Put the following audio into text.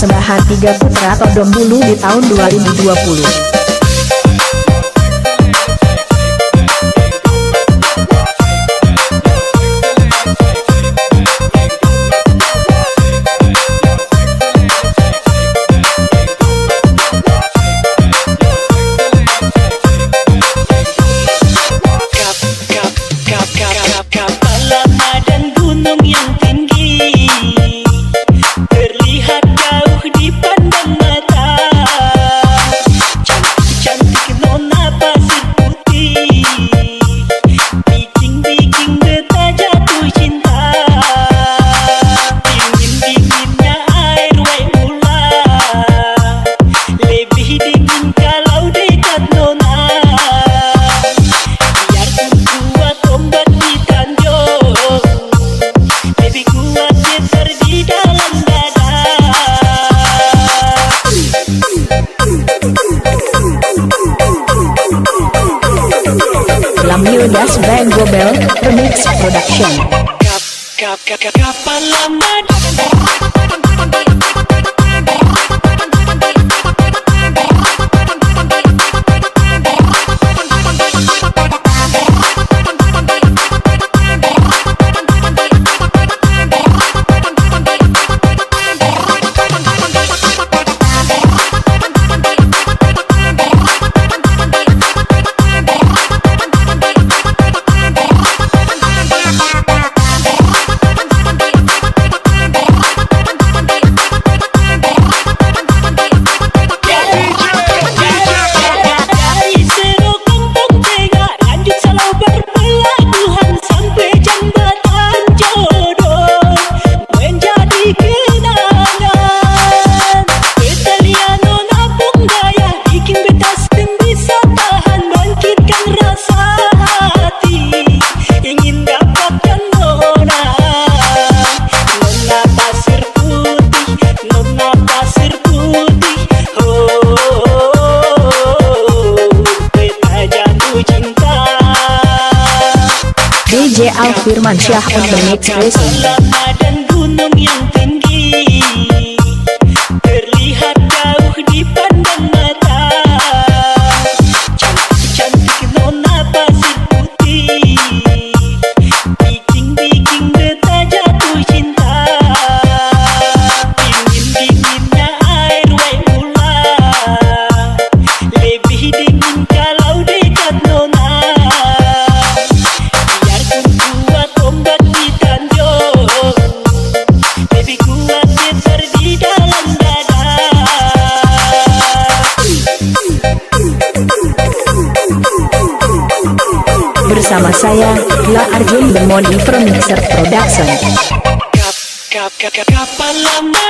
persembahan Tiga Putra Todong Bulu di tahun 2020. Lamiodas Bang Gobel Remix Production. Kapan lama DJ Alfirman Syah on the mix racing. dan gunung yang tinggi terlihat jauh dipandang mata. Cantik-cantik nona pasir putih bikin beta jatuh cinta. Dingin-dinginnya air wae mula lebih dingin kalau dekat nona. Bersama saya, La Arjun Bermoni from Mixer Production. Kapan lama